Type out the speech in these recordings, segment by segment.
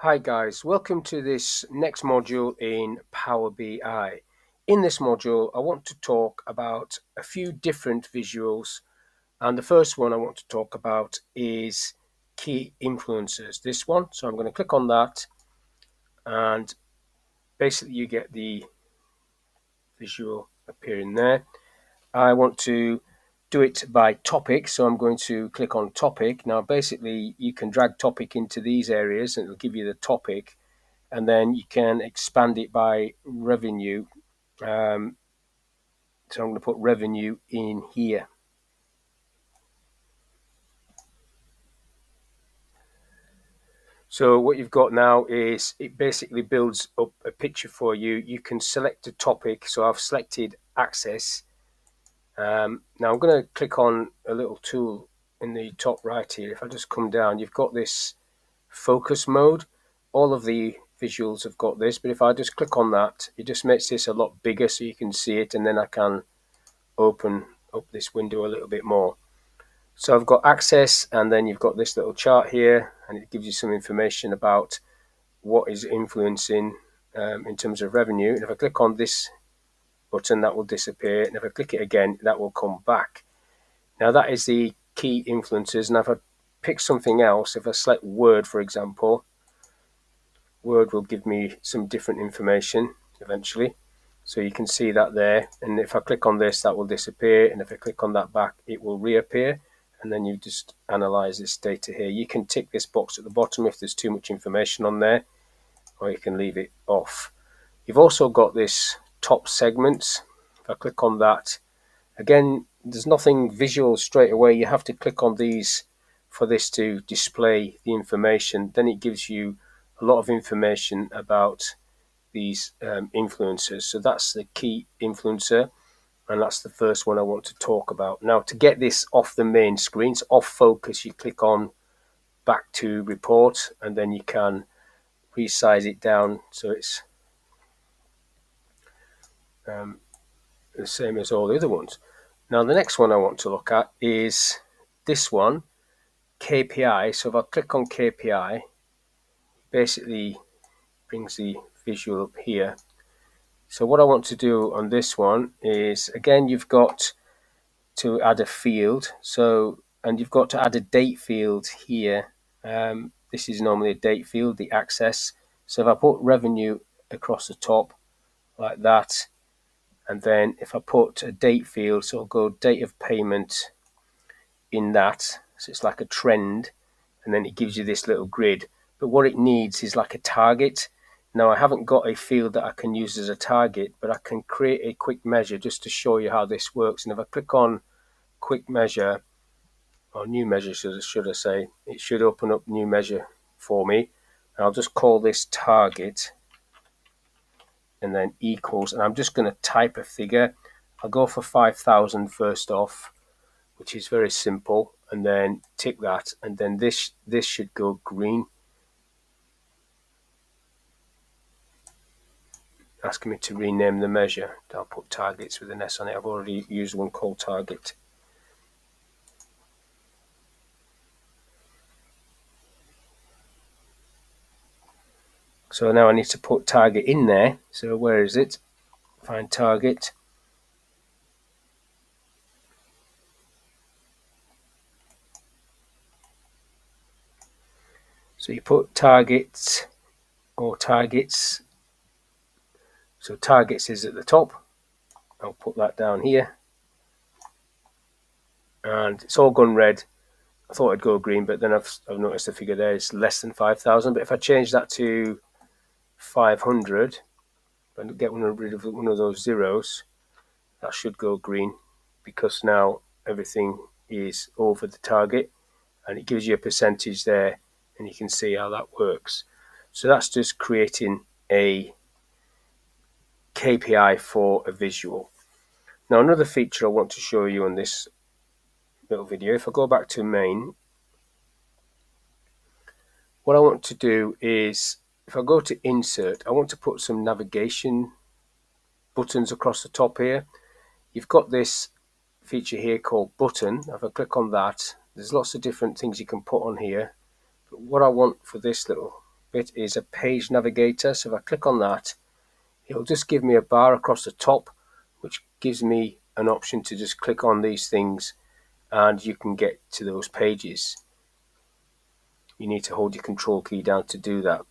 Hi guys, welcome to this next module in Power BI. In this module, I want to talk about a few different visuals, and the first one I want to talk about is key influencers. This one, so I'm going to click on that, and basically you get the visual appearing there. I want to do it by topic, so I'm going to click on topic. Now basically you can drag topic into these areas and it'll give you the topic, and then you can expand it by revenue. So I'm going to put revenue in here. So what you've got now is it basically builds up a picture for you. You can select a topic. So I've selected access. Now I'm going to click on a little tool in the top right here. If I just come down, you've got this focus mode. All of the visuals have got this, but if I just click on that, it just makes this a lot bigger so you can see it, and then I can open up this window a little bit more. So I've got access, and then you've got this little chart here, and it gives you some information about what is influencing in terms of revenue. And if I click on this button, that will disappear, and if I click it again, that will come back. Now that is the key influencers, and if I pick something else, if I select Word, for example, Word will give me some different information eventually. So you can see that there, and if I click on this, that will disappear, and if I click on that back, it will reappear, and then you just analyze this data here. You can tick this box at the bottom if there's too much information on there, or you can leave it off. You've also got this top segments. If I click on that, again, there's nothing visual straight away. You have to click on these for this to display the information. Then it gives you a lot of information about these influencers. So that's the key influencer, and that's the first one I want to talk about. Now, to get this off the main screen, so off focus, you click on back to report, and then you can resize it down so it's the same as all the other ones. Now, the next one I want to look at is this one, KPI. So if I click on KPI, basically brings the visual up here. So what I want to do on this one is, again, you've got to add a field. So, and you've got to add a date field here. This is normally a date field, the access. So if I put revenue across the top like that, and then if I put a date field, so I'll go date of payment in that. So it's like a trend, and then it gives you this little grid. But what it needs is like a target. Now, I haven't got a field that I can use as a target, but I can create a quick measure just to show you how this works. And if I click on quick measure, or new measure should I say, it should open up new measure for me. And I'll just call this target, and then equals, and I'm just going to type a figure. I'll go for 5,000 first off, which is very simple, and then tick that, and then this should go green, asking me to rename the measure. I'll put targets with an S on it. I've already used one called target. So now I need to put target in there. So where is it? Find target. So you put targets or targets. So targets is at the top. I'll put that down here. And it's all gone red. I thought I'd go green, but then I've noticed the figure there is less than 5,000. But if I change that to 500 and get rid of one of those zeros, that should go green, because now everything is over the target, and it gives you a percentage there, and you can see how that works. So that's just creating a KPI for a visual. Now, another feature I want to show you in this little video, if I go back to main, what I want to do is, if I go to insert, I want to put some navigation buttons across the top here. You've got this feature here called button. If I click on that, there's lots of different things you can put on here. But what I want for this little bit is a page navigator. So if I click on that, it'll just give me a bar across the top, which gives me an option to just click on these things and you can get to those pages. You need to hold your control key down to do that.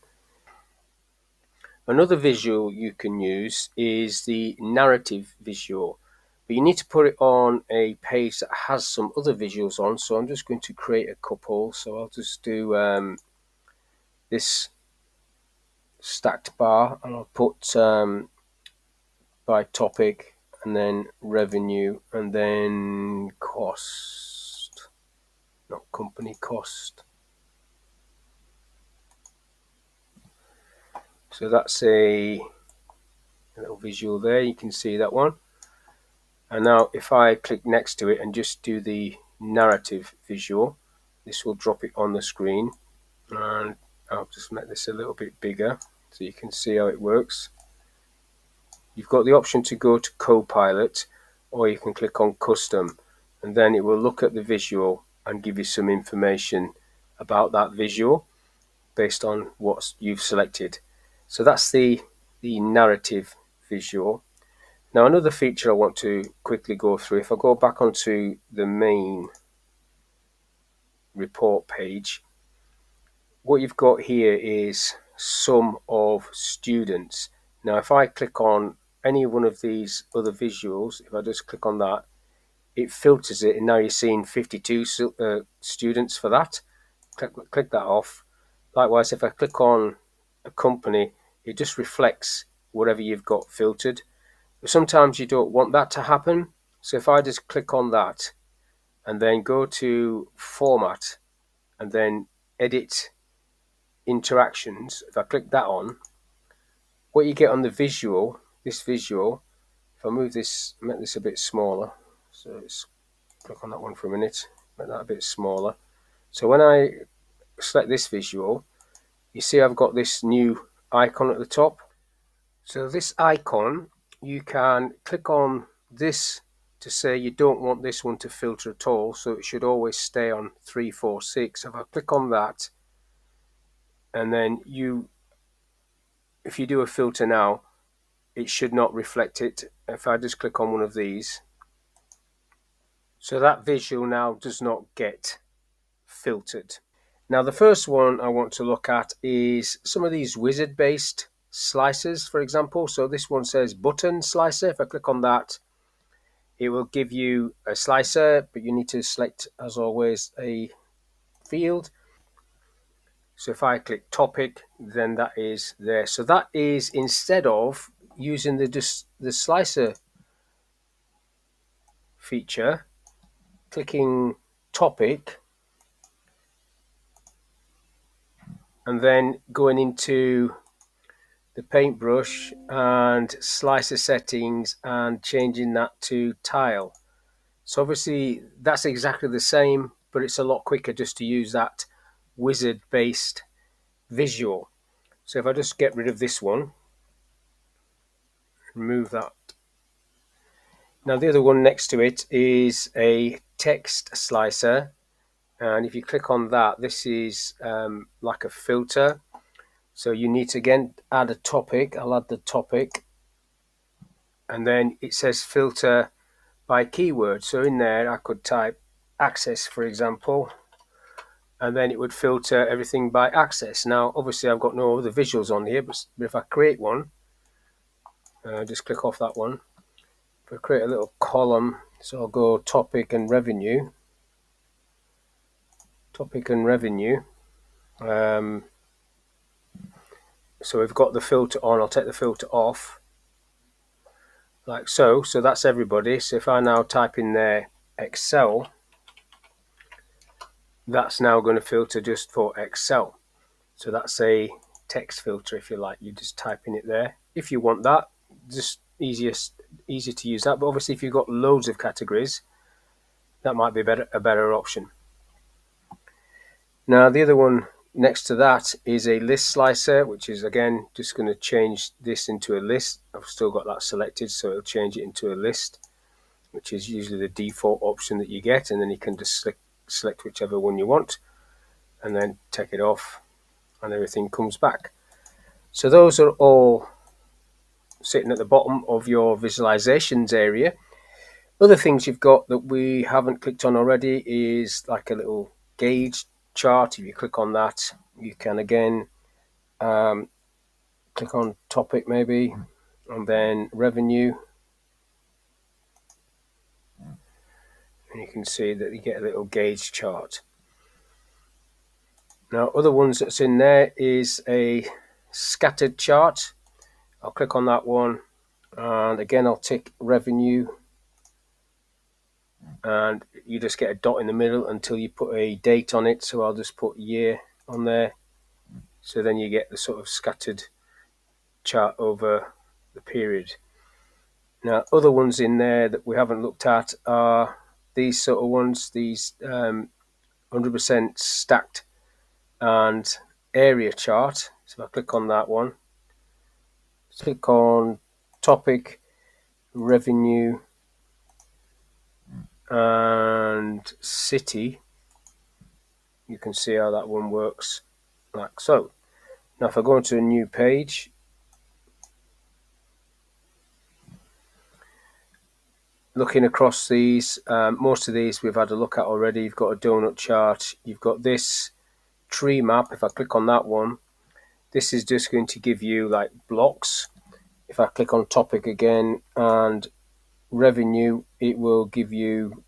Another visual you can use is the narrative visual, but you need to put it on a page that has some other visuals on. So I'm just going to create a couple. So I'll just do this stacked bar, and I'll put by topic, and then revenue, and then cost, not company cost. So that's a little visual there. You can see that one. And now if I click next to it and just do the narrative visual, this will drop it on the screen. And I'll just make this a little bit bigger so you can see how it works. You've got the option to go to Copilot, or you can click on Custom, and then it will look at the visual and give you some information about that visual based on what you've selected. So that's the narrative visual. Now another feature I want to quickly go through, if I go back onto the main report page, what you've got here is sum of students. Now if I click on any one of these other visuals, if I just click on that, it filters it, and now you're seeing 52 students for that. Click that off. Likewise, if I click on a company, it just reflects whatever you've got filtered. But sometimes you don't want that to happen. So if I just click on that and then go to format and then edit interactions, if I click that on, what you get on the visual, this visual, if I move this, make this a bit smaller, so let's click on that one for a minute, make that a bit smaller. So when I select this visual, you see I've got this new icon at the top. So this icon, you can click on this to say you don't want this one to filter at all, so it should always stay on 3, 4, 6. If I click on that, and then if you do a filter now, it should not reflect it. If I just click on one of these, so that visual now does not get filtered. Now the first one I want to look at is some of these wizard based slicers, for example. So this one says button slicer. If I click on that, it will give you a slicer, but you need to select, as always, a field. So if I click topic, then that is there. So that is, instead of using the slicer feature, clicking topic and then going into the paintbrush and slicer settings and changing that to tile. So obviously that's exactly the same, but it's a lot quicker just to use that wizard based visual. So if I just get rid of this one, remove that. Now the other one next to it is a text slicer, and if you click on that, this is like a filter. So you need to again add a topic. I'll add the topic, and then it says filter by keyword. So in there I could type access, for example, and then it would filter everything by access. Now obviously I've got no other visuals on here, but if I create one, just click off that one. If I create a little column, so I'll go topic and revenue. Topic and revenue. So we've got the filter on. I'll take the filter off, like so. So that's everybody. So if I now type in there Excel, that's now going to filter just for Excel. So that's a text filter, if you like. You just type in it there. If you want that, just easier to use that. But obviously, if you've got loads of categories, that might be a better option. Now the other one next to that is a list slicer, which is again just going to change this into a list. I've still got that selected, so it'll change it into a list, which is usually the default option that you get, and then you can just select whichever one you want and then take it off. and everything comes back. So those are all sitting at the bottom of your visualizations area. Other things you've got that we haven't clicked on already is like a little gauge chart. If you click on that, you can again click on topic maybe, and then revenue, and you can see that you get a little gauge chart. Now other ones that's in there is a scattered chart. I'll click on that one, and again I'll tick revenue, and you just get a dot in the middle until you put a date on it. So I'll just put year on there, so then you get the sort of scattered chart over the period. Now other ones in there that we haven't looked at are these sort of ones, these 100% stacked and area chart. So if I click on that one, click on topic, revenue and city, you can see how that one works like so. Now if I go into a new page, looking across these, most of these we've had a look at already. You've got a donut chart, you've got this tree map. If I click on that one, this is just going to give you like blocks. If I click on topic again and revenue, it will give you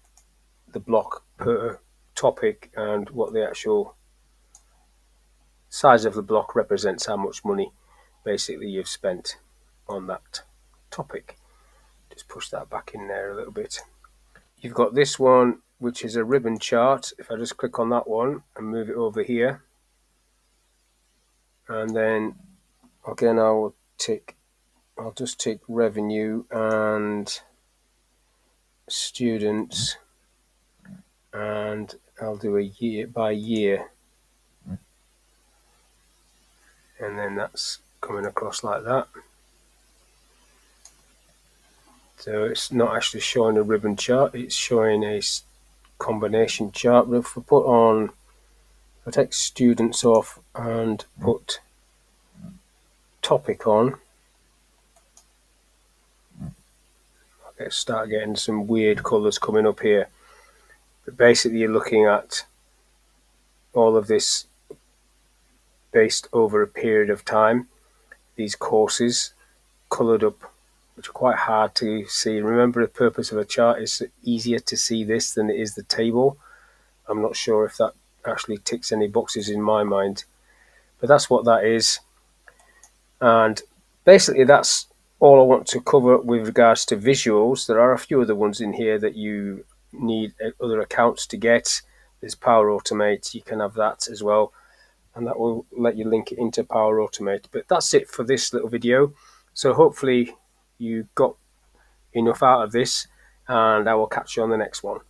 the block per topic and what the actual size of the block represents, how much money basically you've spent on that topic. Just push that back in there a little bit. You've got this one, which is a ribbon chart. If I just click on that one and move it over here, and then again I'll just tick revenue and students, and I'll do a year by year, and then that's coming across like that. So it's not actually showing a ribbon chart, it's showing a combination chart. But if we put on, if I take students off and put topic on, I start getting some weird colours coming up here. But basically you're looking at all of this based over a period of time, these courses coloured up, which are quite hard to see. Remember, the purpose of a chart is easier to see this than it is the table. I'm not sure if that actually ticks any boxes in my mind, but that's what that is. And basically that's all I want to cover with regards to visuals. There are a few other ones in here that you need other accounts to get. There's Power Automate, you can have that as well, and that will let you link it into Power Automate. But that's it for this little video. So hopefully you got enough out of this, and I will catch you on the next one.